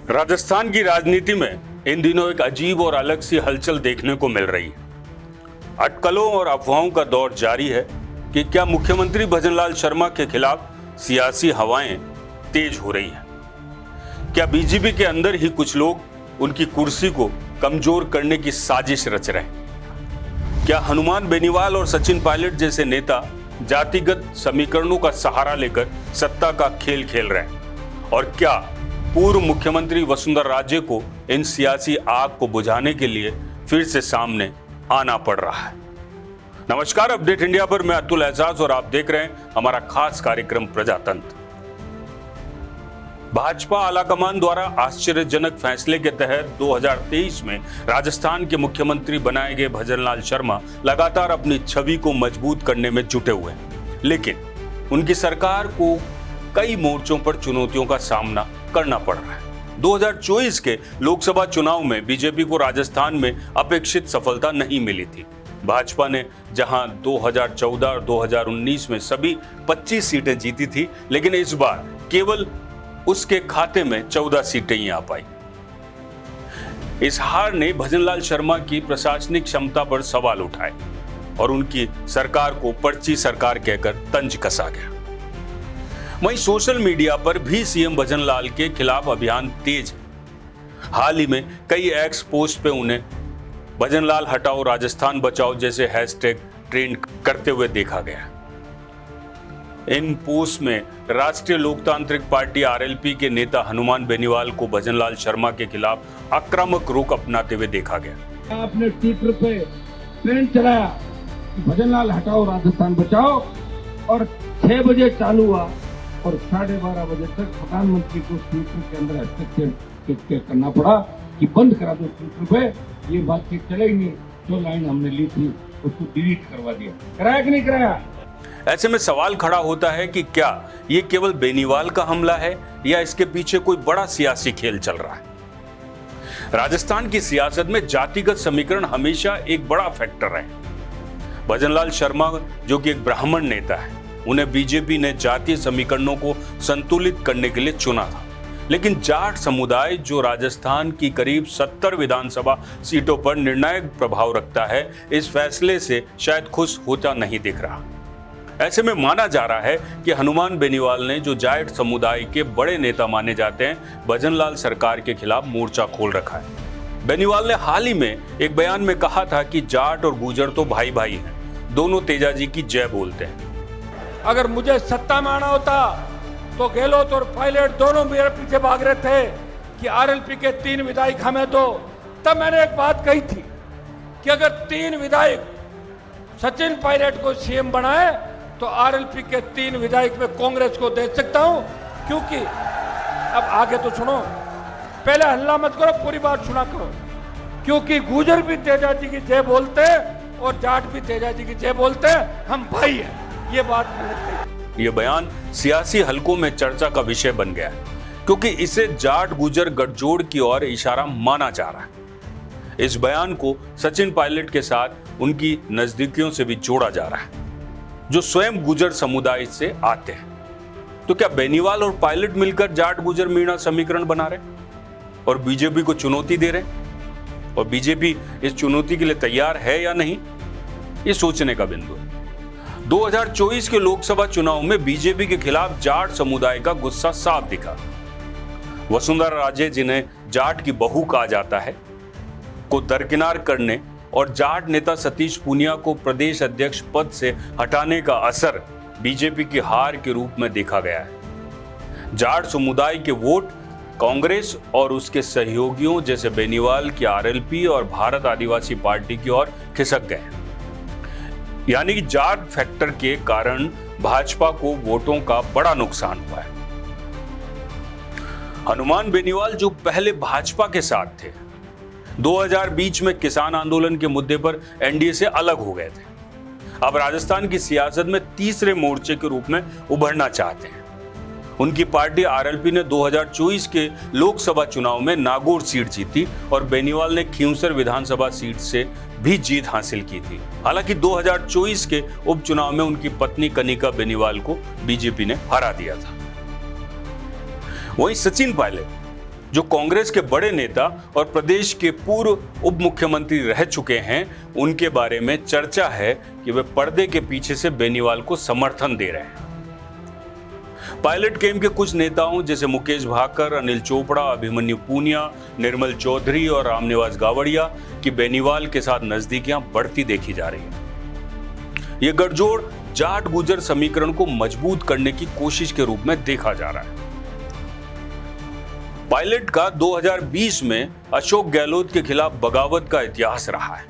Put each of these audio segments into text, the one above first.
राजस्थान की राजनीति में इन दिनों एक अजीब और अलग सी हलचल देखने को मिल रही है। अटकलों और अफवाहों का दौर जारी है कि क्या मुख्यमंत्री भजनलाल शर्मा के खिलाफ सियासी हवाएं तेज हो रही हैं। क्या बीजेपी के अंदर ही कुछ लोग उनकी कुर्सी को कमजोर करने की साजिश रच रहे हैं। क्या हनुमान बेनीवाल और सचिन पायलट जैसे नेता जातिगत समीकरणों का सहारा लेकर सत्ता का खेल खेल रहे हैं। और क्या पूर्व मुख्यमंत्री वसुंधरा राजे को इन सियासी आग को बुझाने के लिए फिर से सामने आना पड़ रहा है। नमस्कार, अपडेट इंडिया पर मैं अतुल एजाज और आप देख रहे हैं हमारा खास कार्यक्रम प्रजातंत्र। भाजपा आलाकमान द्वारा आश्चर्यजनक फैसले के तहत 2023 में राजस्थान के मुख्यमंत्री बनाए गए भजनलाल शर्मा लगातार अपनी छवि को मजबूत करने में जुटे हुए हैं, लेकिन उनकी सरकार को कई मोर्चों पर चुनौतियों का सामना करना पड़ रहा है। 2024 के लोकसभा चुनाव में बीजेपी को राजस्थान में अपेक्षित सफलता नहीं मिली थी। भाजपा ने जहां 2014 और 2019 में सभी 25 सीटें जीती थी, लेकिन इस बार केवल उसके खाते में 14 सीटें ही आ पाई। इस हार ने भजनलाल शर्मा की प्रशासनिक क्षमता पर सवाल उठाए और उनकी सरकार को पर्ची सरकार कहकर तंज कसा गया। वहीं सोशल मीडिया पर भी सीएम भजनलाल के खिलाफ अभियान तेज है। हाल ही में कई एक्स पोस्ट पे उन्हें भजनलाल हटाओ राजस्थान बचाओ जैसे हैशटैग ट्रेंड करते हुए देखा गया। इन पोस्ट में राष्ट्रीय लोकतांत्रिक पार्टी आरएलपी के नेता हनुमान बेनीवाल को भजनलाल शर्मा के खिलाफ आक्रामक रुख अपनाते हुए देखा गया। आपने ट्विटर पे ट्रेंड चलाया कि भजनलाल हटाओ राजस्थान बचाओ और 6 बजे चालू हुआ और 12:30 बजे तक प्रधानमंत्री को ट्विटर के अंदर हस्तक्षेप करना पड़ा कि बंद करा दो ट्विटर पे, ये बातचीत चले ही नहीं। जो लाइन हमने ली थी उसको डिलीट करवा दिया। कराया कि नहीं कराया? ऐसे में सवाल खड़ा होता है कि क्या ये केवल बेनीवाल का हमला है या इसके पीछे कोई बड़ा सियासी खेल चल रहा है। राजस्थान की सियासत में जातिगत समीकरण हमेशा एक बड़ा फैक्टर है। भजनलाल शर्मा जो कि एक ब्राह्मण नेता है, उन्हें बीजेपी ने जातीय समीकरणों को संतुलित करने के लिए चुना था, लेकिन जाट समुदाय जो राजस्थान की करीब 70 विधानसभा सीटों पर निर्णायक प्रभाव रखता है, इस फैसले से शायद खुश होता नहीं दिख रहा। ऐसे में माना जा रहा है कि हनुमान बेनीवाल ने, जो जाट समुदाय के बड़े नेता माने जाते हैं, भजनलाल सरकार के खिलाफ मोर्चा खोल रखा है। बेनीवाल ने हाल ही में एक बयान में कहा था कि जाट और गुर्जर तो भाई भाई हैं, दोनों तेजाजी की जय बोलते हैं। अगर मुझे सत्ता में आना होता तो गहलोत और पायलट दोनों मेरे पीछे भाग रहे थे कि आरएलपी के 3 विधायक हमें दो। तब मैंने एक बात कही थी कि अगर 3 विधायक सचिन पायलट को सीएम बनाए तो आरएलपी के 3 विधायक में कांग्रेस को दे सकता हूं। क्योंकि अब आगे तो सुनो, पहले हल्ला मत करो, पूरी बात सुना करो। क्योंकि गुर्जर भी तेजाजी की जय बोलते हैं और जाट भी तेजाजी की जय बोलते हैं, हम भाई हैं। ये बात मैंने कही। ये बयान सियासी हलकों में चर्चा का विषय बन गया है, क्योंकि इसे जाट गुर्जर गठजोड़ की ओर इशारा माना जा रहा है। इस बयान को सचिन पायलट के साथ उनकी नजदीकियों से भी जोड़ा जा रहा है, जो स्वयं गुर्जर समुदाय से आते हैं। तो क्या बेनीवाल और पायलट मिलकर जाट गुर्जर मीणा समीकरण बना रहे और बीजेपी को चुनौती दे रहे, और बीजेपी इस चुनौती के लिए तैयार है या नहीं, ये सोचने का बिंदु है। 2024 के लोकसभा चुनाव में बीजेपी के खिलाफ जाट समुदाय का गुस्सा साफ दिखा। वसुंधरा राजे, जिन्हें जाट की बहू कहा जाता है, को दरकिनार करने और जाट नेता सतीश पूनिया को प्रदेश अध्यक्ष पद से हटाने का असर बीजेपी की हार के रूप में देखा गया है। जाट समुदाय के वोट कांग्रेस और उसके सहयोगियों जैसे बेनीवाल की आरएलपी और भारत आदिवासी पार्टी की ओर खिसक गए। यानी कि जाट फैक्टर के कारण भाजपा को वोटों का बड़ा नुकसान हुआ है। हनुमान बेनीवाल, जो पहले भाजपा के साथ थे, 2020 में किसान आंदोलन के मुद्दे पर एनडीए से अलग हो गए थे। अब राजस्थान की सियासत में तीसरे मोर्चे के रूप में उभरना चाहते हैं। उनकी पार्टी आरएलपी ने 2024 के लोकसभा चुनाव में नागौर सीट जीती और बेनीवाल ने खींवसर विधानसभा सीट से भी जीत हासिल की थी। हालांकि 2024 के उपचुनाव में उनकी पत्नी कनिका बेनीवाल को बीजेपी ने हरा दिया था। वहीं सचिन पायलट जो कांग्रेस के बड़े नेता और प्रदेश के पूर्व उप मुख्यमंत्री रह चुके हैं, उनके बारे में चर्चा है कि वे पर्दे के पीछे से बेनीवाल को समर्थन दे रहे हैं। पायलट कैंप के कुछ नेताओं जैसे मुकेश भाकर, अनिल चोपड़ा, अभिमन्यु पूनिया, निर्मल चौधरी और रामनिवास गावड़िया की बेनीवाल के साथ नजदीकियां बढ़ती देखी जा रही है। यह गठजोड़ जाट गुजर समीकरण को मजबूत करने की कोशिश के रूप में देखा जा रहा है। पायलट का 2020 में अशोक गहलोत के खिलाफ बगावत का इतिहास रहा है।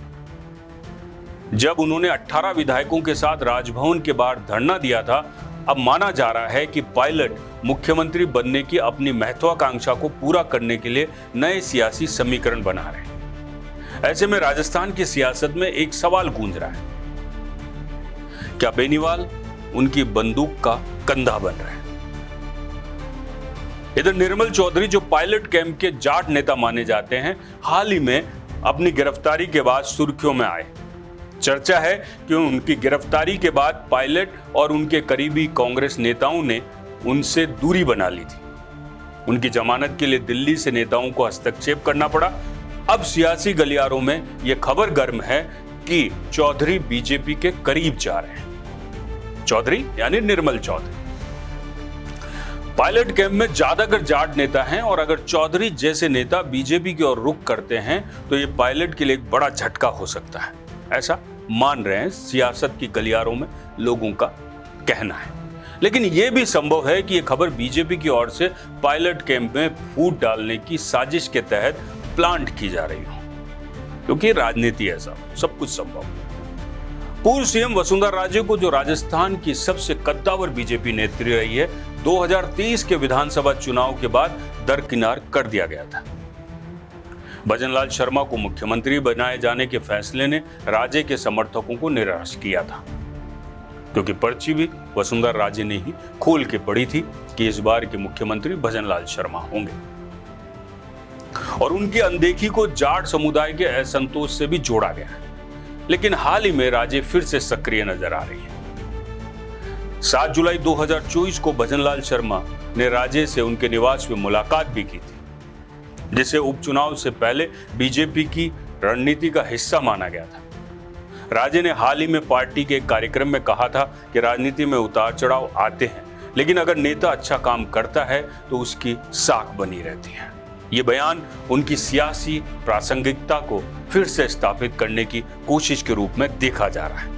जब उन्होंने 18 विधायकों के साथ राजभवन के बाहर धरना दिया था, अब माना जा रहा है कि पायलट मुख्यमंत्री बनने की अपनी महत्वाकांक्षा को पूरा करने के लिए नए सियासी समीकरण बना रहे हैं। ऐसे में राजस्थान की सियासत में एक सवाल गूंज रहा है, क्या बेनीवाल उनकी बंदूक का कंधा बन रहा है? इधर निर्मल चौधरी, जो पायलट कैंप के जाट नेता माने जाते हैं, हाल ही में अपनी गिरफ्तारी के बाद सुर्खियों में आए। चर्चा है कि उनकी गिरफ्तारी के बाद पायलट और उनके करीबी कांग्रेस नेताओं ने उनसे दूरी बना ली थी। उनकी जमानत के लिए दिल्ली से नेताओं को हस्तक्षेप करना पड़ा। अब सियासी गलियारों में यह खबर गर्म है कि चौधरी बीजेपी के करीब जा रहे हैं। चौधरी यानी निर्मल चौधरी। पायलट कैंप में ज्यादातर जाट नेता हैं और अगर चौधरी जैसे नेता बीजेपी की ओर रुख करते हैं तो यह पायलट के लिए एक बड़ा झटका हो सकता है, ऐसा मान रहे हैं सियासत की गलियारों में लोगों का कहना है। लेकिन यह भी संभव है कि यह खबर बीजेपी की ओर से पायलट कैंप में फूट डालने की साजिश के तहत प्लांट की जा रही हो, क्योंकि राजनीति है, सब कुछ संभव है। पूर्व सीएम वसुंधरा राजे को, जो राजस्थान की सबसे कद्दावर बीजेपी नेत्री रही है, 2023 के विधानसभा चुनाव के बाद दरकिनार कर दिया गया था। भजनलाल शर्मा को मुख्यमंत्री बनाए जाने के फैसले ने राजे के समर्थकों को निराश किया था, क्योंकि पर्ची भी वसुंधरा राजे ने ही खोल के पड़ी थी कि इस बार के मुख्यमंत्री भजनलाल शर्मा होंगे। और उनकी अनदेखी को जाट समुदाय के असंतोष से भी जोड़ा गया है। लेकिन हाल ही में राजे फिर से सक्रिय नजर आ रही है। 7 जुलाई 2024 को भजनलाल शर्मा ने राजे से उनके निवास में मुलाकात भी की थी, जिसे उपचुनाव से पहले बीजेपी की रणनीति का हिस्सा माना गया था। राजे ने हाल ही में पार्टी के एक कार्यक्रम में कहा था कि राजनीति में उतार चढ़ाव आते हैं, लेकिन अगर नेता अच्छा काम करता है तो उसकी साख बनी रहती है। ये बयान उनकी सियासी प्रासंगिकता को फिर से स्थापित करने की कोशिश के रूप में देखा जा रहा है।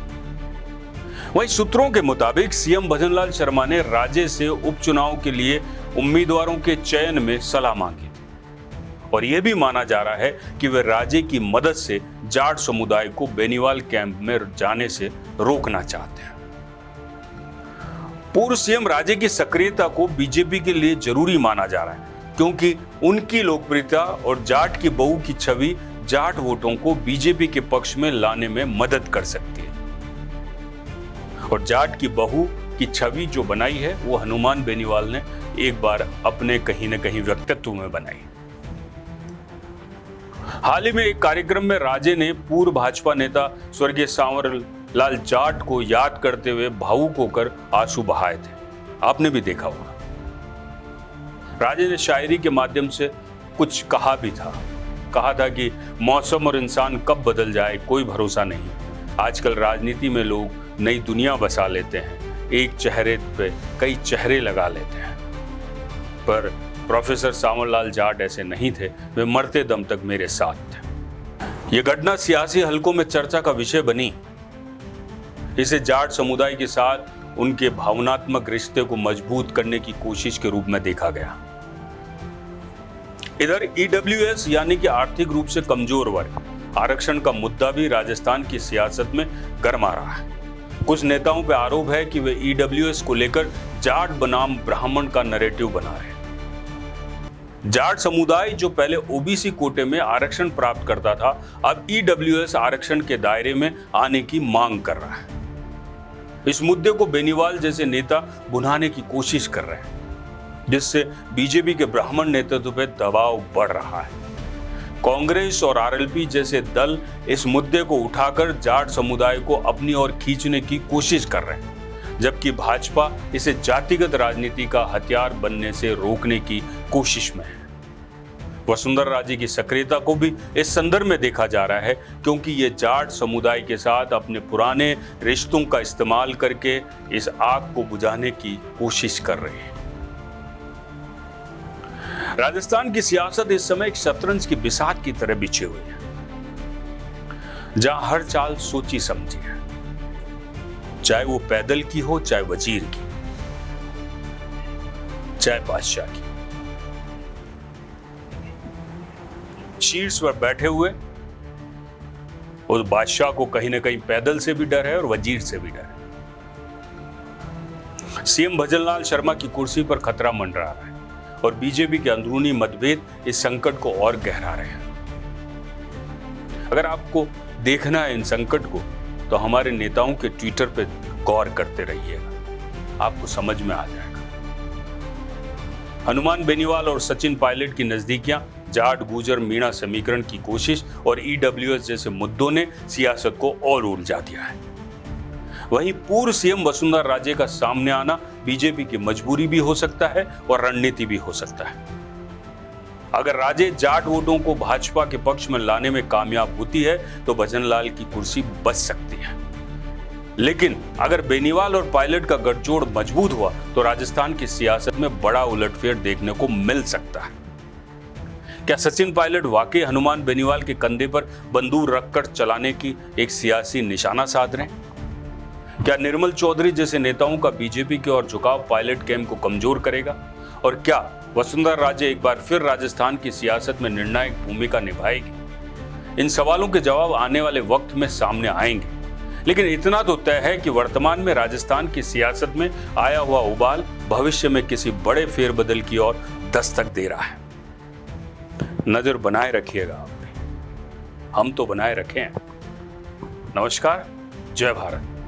वहीं सूत्रों के मुताबिक सीएम भजनलाल शर्मा ने राजे से उपचुनाव के लिए उम्मीदवारों के चयन में सलाह मांगी थी और यह भी माना जा रहा है कि वे राजे की मदद से जाट समुदाय को बेनीवाल कैंप में जाने से रोकना चाहते हैं। पूर्व सीएम राजे की सक्रियता को बीजेपी के लिए जरूरी माना जा रहा है, क्योंकि उनकी लोकप्रियता और जाट की बहू की छवि जाट वोटों को बीजेपी के पक्ष में लाने में मदद कर सकती है। और जाट की बहू की छवि जो बनाई है वो हनुमान बेनीवाल ने एक बार अपने कहीं न कहीं व्यक्तित्व में बनाई। हाल ही में एक कार्यक्रम में राजे ने पूर्व भाजपा नेता स्वर्गीय सांवर लाल जाट को याद करते हुए भावुक होकर आंसू बहाए थे। आपने भी देखा होगा। राजे ने शायरी के माध्यम से कुछ कहा भी था। कहा था कि मौसम और इंसान कब बदल जाए कोई भरोसा नहीं। आजकल राजनीति में लोग नई दुनिया बसा लेते हैं, एक चेहरे पे कई चेहरे लगा लेते हैं। पर प्रोफेसर सांवरलाल जाट ऐसे नहीं थे, वे मरते दम तक मेरे साथ थे। यह घटना सियासी हलकों में चर्चा का विषय बनी। इसे जाट समुदाय के साथ उनके भावनात्मक रिश्ते को मजबूत करने की कोशिश के रूप में देखा गया। इधर ईडब्ल्यूएस यानी कि आर्थिक रूप से कमजोर वर्ग आरक्षण का मुद्दा भी राजस्थान की सियासत में गरमा रहा है। कुछ नेताओं पर आरोप है कि वे ईडब्ल्यूएस को लेकर जाट बनाम ब्राह्मण का नैरेटिव बना रहे हैं। जाट समुदाय जो पहले ओबीसी कोटे में आरक्षण प्राप्त करता था, अब ईडब्ल्यूएस आरक्षण के दायरे में आने की मांग कर रहा है। इस मुद्दे को बेनीवाल जैसे नेता भुनाने की कोशिश कर रहे हैं, जिससे बीजेपी के ब्राह्मण नेतृत्व पर दबाव बढ़ रहा है। कांग्रेस और आरएलपी जैसे दल इस मुद्दे को उठाकर जाट समुदाय को अपनी ओर खींचने की कोशिश कर रहे हैं, जबकि भाजपा इसे जातिगत राजनीति का हथियार बनने से रोकने की कोशिश में है। वसुंधरा राजे की सक्रियता को भी इस संदर्भ में देखा जा रहा है क्योंकि ये जाट समुदाय के साथ अपने पुराने रिश्तों का इस्तेमाल करके इस आग को बुझाने की कोशिश कर रहे हैं। राजस्थान की सियासत इस समय एक शतरंज की बिसात की तरह बिछी हुई है, जहां हर चाल सोची समझी है, चाहे वो पैदल की हो, चाहे वजीर की, चाहे बादशाह की। शीर्ष पर बैठे हुए उस बादशाह को कहीं ना कहीं पैदल से भी डर है और वजीर से भी डर है। सीएम भजनलाल शर्मा की कुर्सी पर खतरा मंडरा रहा है और बीजेपी के अंदरूनी मतभेद इस संकट को और गहरा रहे हैं। अगर आपको देखना है इन संकट को तो हमारे नेताओं के ट्विटर पे गौर करते रहिएगा, आपको समझ में आ जाएगा। हनुमान बेनीवाल और सचिन पायलट की नजदीकियां, जाट गुर्जर मीणा समीकरण की कोशिश और ईडब्ल्यूएस जैसे मुद्दों ने सियासत को और उलझा दिया है। वहीं पूर्व सीएम वसुंधरा राजे का सामने आना बीजेपी की मजबूरी भी हो सकता है और रणनीति भी हो सकता है। अगर राजे जाट वोटों को भाजपा के पक्ष में लाने में कामयाब होती है तो भजनलाल की कुर्सी बच सकती है, लेकिन अगर बेनीवाल और पायलट का गठजोड़ मजबूत हुआ तो राजस्थान की सियासत में बड़ा उलटफेर देखने को मिल सकता है। क्या सचिन पायलट वाकई हनुमान बेनीवाल के कंधे पर बंदूक रखकर चलाने की एक सियासी निशाना साध रहे हैं? क्या निर्मल चौधरी जैसे नेताओं का बीजेपी की ओर झुकाव पायलट कैंप को कमजोर करेगा? और क्या वसुंधरा राजे एक बार फिर राजस्थान की सियासत में निर्णायक भूमिका निभाएगी? इन सवालों के जवाब आने वाले वक्त में सामने आएंगे, लेकिन इतना तो तय है कि वर्तमान में राजस्थान की सियासत में आया हुआ उबाल भविष्य में किसी बड़े फेरबदल की ओर दस्तक दे रहा है। नजर बनाए रखिएगा आप भी, हम तो बनाए रखे हैं। नमस्कार, जय भारत।